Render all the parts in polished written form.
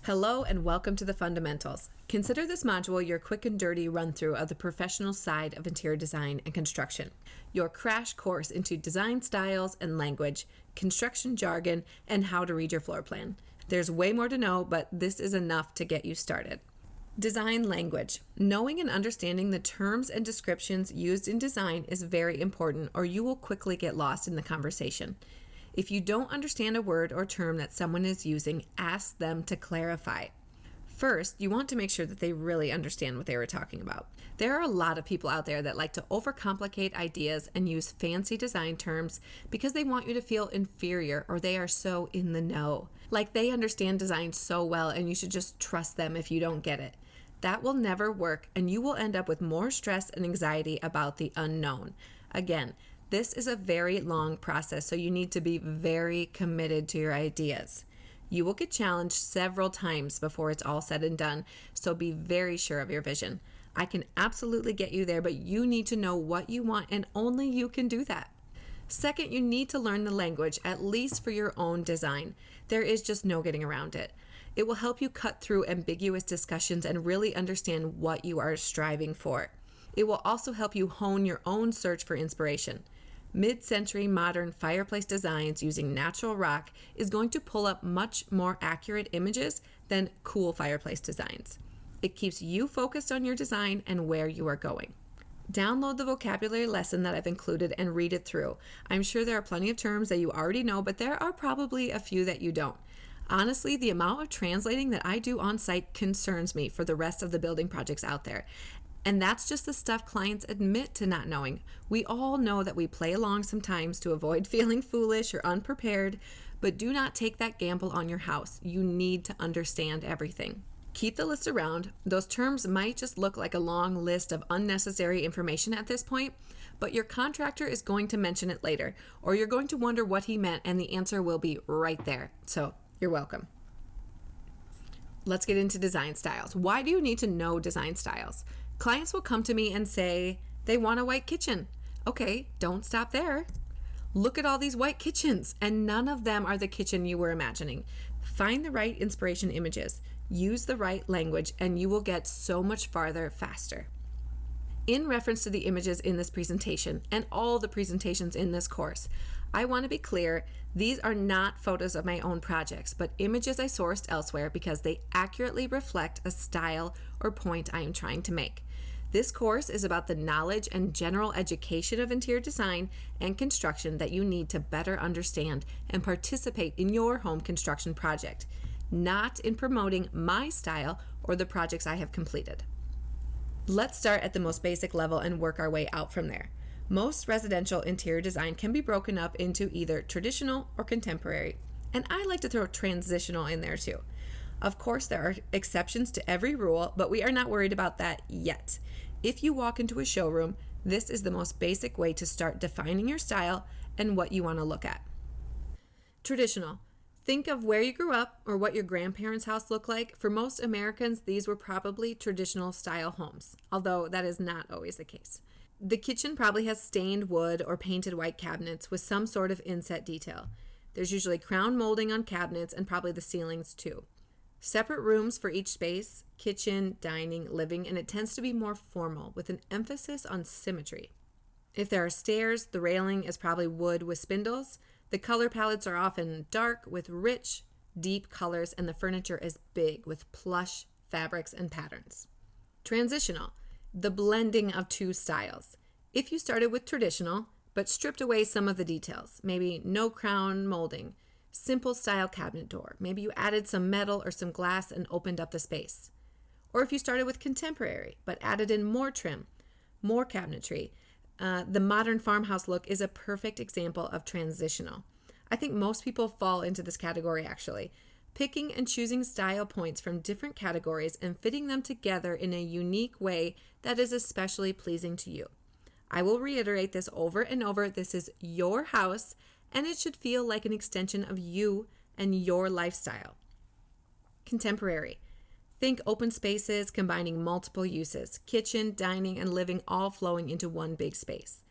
Hello and welcome to the Fundamentals. Consider this module your quick and dirty run-through of the professional side of interior design and construction. Your crash course into design styles and language, construction jargon, and how to read your floor plan. There's way more to know, but this is enough to get you started. Design language. Knowing and understanding the terms and descriptions used in design is very important, or you will quickly get lost in the conversation. If you don't understand a word or term that someone is using, ask them to clarify. First, you want to make sure that they really understand what they were talking about. There are a lot of people out there that like to overcomplicate ideas and use fancy design terms because they want you to feel inferior or they are so in the know. Like they understand design so well and you should just trust them if you don't get it. That will never work and you will end up with more stress and anxiety about the unknown. Again, this is a very long process, so you need to be very committed to your ideas. You will get challenged several times before it's all said and done, so be very sure of your vision. I can absolutely get you there, but you need to know what you want, and only you can do that. Second, you need to learn the language, at least for your own design. There is just no getting around it. It will help you cut through ambiguous discussions and really understand what you are striving for. It will also help you hone your own search for inspiration. Mid-century modern fireplace designs using natural rock is going to pull up much more accurate images than cool fireplace designs. It keeps you focused on your design and where you are going. Download the vocabulary lesson that I've included and read it through. I'm sure there are plenty of terms that you already know, but there are probably a few that you don't. Honestly, the amount of translating that I do on site concerns me for the rest of the building projects out there. And that's just the stuff clients admit to not knowing. We all know that we play along sometimes to avoid feeling foolish or unprepared, but do not take that gamble on your house. You need to understand everything. Keep the list around. Those terms might just look like a long list of unnecessary information at this point, but your contractor is going to mention it later, or you're going to wonder what he meant, and the answer will be right there. So you're welcome. Let's get into design styles. Why do you need to know design styles? Clients will come to me and say they want a white kitchen. Okay, don't stop there. Look at all these white kitchens, and none of them are the kitchen you were imagining. Find the right inspiration images, use the right language, and you will get so much farther faster. In reference to the images in this presentation and all the presentations in this course, I want to be clear, these are not photos of my own projects, but images I sourced elsewhere because they accurately reflect a style or point I am trying to make. This course is about the knowledge and general education of interior design and construction that you need to better understand and participate in your home construction project, not in promoting my style or the projects I have completed. Let's start at the most basic level and work our way out from there. Most residential interior design can be broken up into either traditional or contemporary, and I like to throw transitional in there too. Of course, there are exceptions to every rule, but we are not worried about that yet. If you walk into a showroom, this is the most basic way to start defining your style and what you want to look at. Traditional. Think of where you grew up or what your grandparents' house looked like. For most Americans, these were probably traditional style homes, although that is not always the case. The kitchen probably has stained wood or painted white cabinets with some sort of inset detail. There's usually crown molding on cabinets and probably the ceilings too. Separate rooms for each space, kitchen, dining, living, and it tends to be more formal with an emphasis on symmetry. If there are stairs, the railing is probably wood with spindles. The color palettes are often dark with rich, deep colors, and the furniture is big with plush fabrics and patterns. Transitional, the blending of two styles. If you started with traditional, but stripped away some of the details, maybe no crown molding, simple style cabinet door, maybe you added some metal or some glass and opened up the space. Or if you started with contemporary, but added in more trim, more cabinetry, the modern farmhouse look is a perfect example of transitional. I think most people fall into this category actually, picking and choosing style points from different categories and fitting them together in a unique way that is especially pleasing to you. I will reiterate this over and over. This is your house and it should feel like an extension of you and your lifestyle. Contemporary. Think open spaces combining multiple uses, kitchen, dining, and living all flowing into one big space.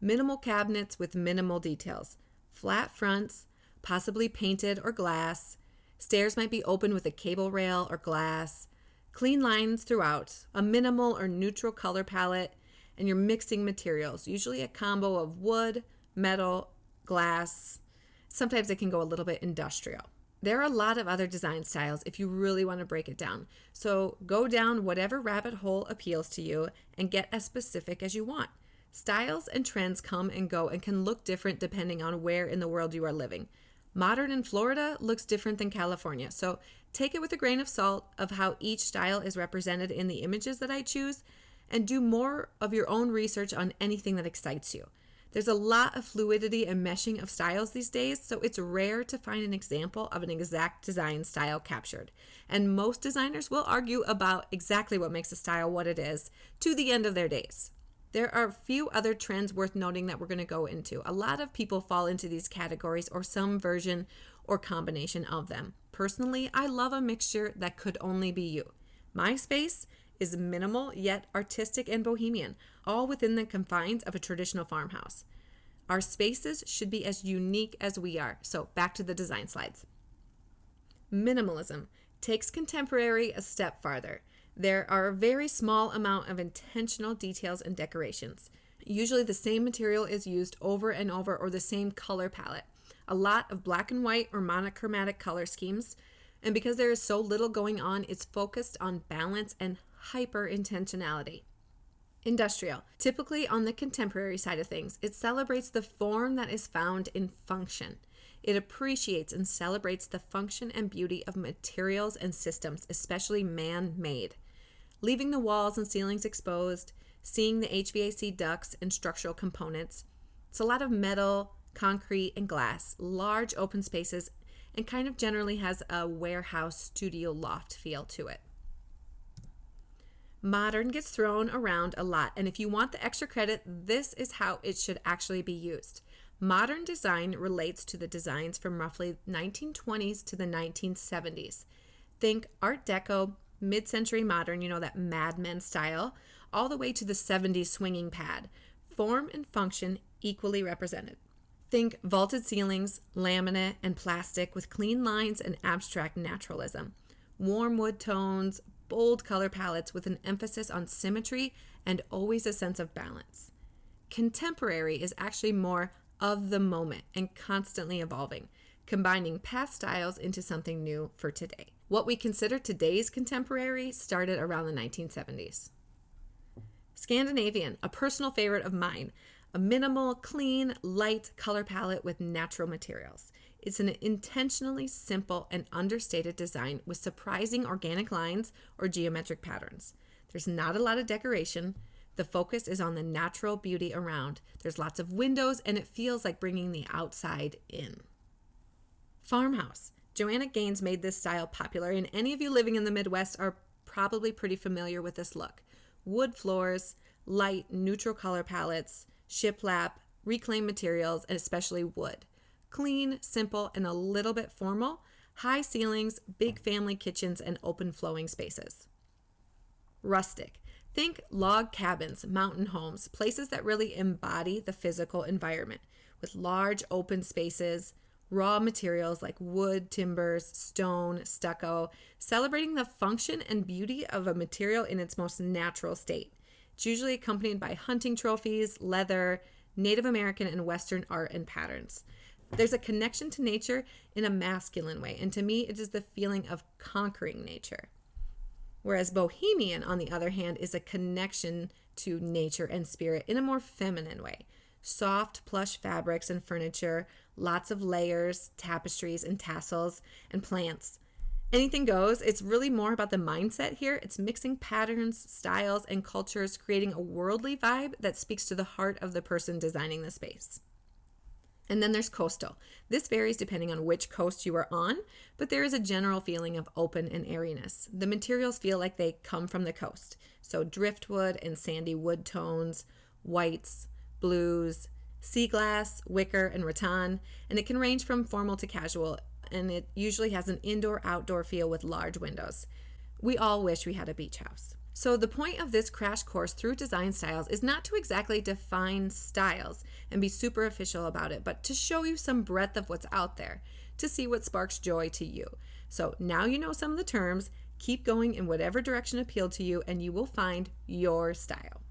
Minimal cabinets with minimal details, flat fronts, possibly painted or glass, Stairs might be open with a cable rail or glass. Clean lines throughout, a minimal or neutral color palette, and you're mixing materials, usually a combo of wood, metal, glass. Sometimes it can go a little bit industrial. There are a lot of other design styles if you really want to break it down. So go down whatever rabbit hole appeals to you and get as specific as you want. Styles and trends come and go and can look different depending on where in the world you are living. Modern in Florida looks different than California, so take it with a grain of salt of how each style is represented in the images that I choose, and do more of your own research on anything that excites you. There's a lot of fluidity and meshing of styles these days, so it's rare to find an example of an exact design style captured. And most designers will argue about exactly what makes a style what it is to the end of their days. There are a few other trends worth noting that we're going to go into. A lot of people fall into these categories or some version or combination of them. Personally, I love a mixture that could only be you. My space is minimal yet artistic and bohemian, all within the confines of a traditional farmhouse. Our spaces should be as unique as we are. So back to the design slides. Minimalism takes contemporary a step farther. There are a very small amount of intentional details and decorations. Usually the same material is used over and over or the same color palette. A lot of black and white or monochromatic color schemes. And because there is so little going on, it's focused on balance and hyper intentionality. Industrial, typically on the contemporary side of things, it celebrates the form that is found in function. It appreciates and celebrates the function and beauty of materials and systems, especially man-made. Leaving the walls and ceilings exposed, seeing the HVAC ducts and structural components. It's a lot of metal, concrete, and glass, large open spaces, and kind of generally has a warehouse studio loft feel to it. Modern gets thrown around a lot, and if you want the extra credit, this is how it should actually be used. Modern design relates to the designs from roughly 1920s to the 1970s. Think Art Deco, mid-century modern, that Mad Men style, all the way to the 70s swinging pad. Form and function equally represented. Think vaulted ceilings, laminate, and plastic with clean lines and abstract naturalism. Warm wood tones, bold color palettes with an emphasis on symmetry and always a sense of balance. Contemporary is actually more of the moment and constantly evolving, combining past styles into something new for today. What we consider today's contemporary started around the 1970s. Scandinavian, a personal favorite of mine, a minimal, clean, light color palette with natural materials. It's an intentionally simple and understated design with surprising organic lines or geometric patterns. There's not a lot of decoration. The focus is on the natural beauty around. There's lots of windows, and it feels like bringing the outside in. Farmhouse. Joanna Gaines made this style popular, and any of you living in the Midwest are probably pretty familiar with this look. Wood floors, light, neutral color palettes, shiplap, reclaimed materials, and especially wood. Clean, simple, and a little bit formal. High ceilings, big family kitchens, and open flowing spaces. Rustic. Think log cabins, mountain homes, places that really embody the physical environment with large open spaces, raw materials like wood, timbers, stone, stucco, celebrating the function and beauty of a material in its most natural state. It's usually accompanied by hunting trophies, leather, Native American and Western art and patterns. There's a connection to nature in a masculine way, and to me, it is the feeling of conquering nature. Whereas bohemian, on the other hand, is a connection to nature and spirit in a more feminine way. Soft, plush fabrics and furniture, lots of layers, tapestries and tassels, and plants. Anything goes. It's really more about the mindset here. It's mixing patterns, styles, and cultures, creating a worldly vibe that speaks to the heart of the person designing the space. And then there's coastal. This varies depending on which coast you are on, but there is a general feeling of open and airiness. The materials feel like they come from the coast. So driftwood and sandy wood tones, whites, blues, sea glass, wicker, and rattan, and it can range from formal to casual, and it usually has an indoor-outdoor feel with large windows. We all wish we had a beach house. So the point of this crash course through design styles is not to exactly define styles and be superficial about it, but to show you some breadth of what's out there, to see what sparks joy to you. So now you know some of the terms. Keep going in whatever direction appealed to you, and you will find your style.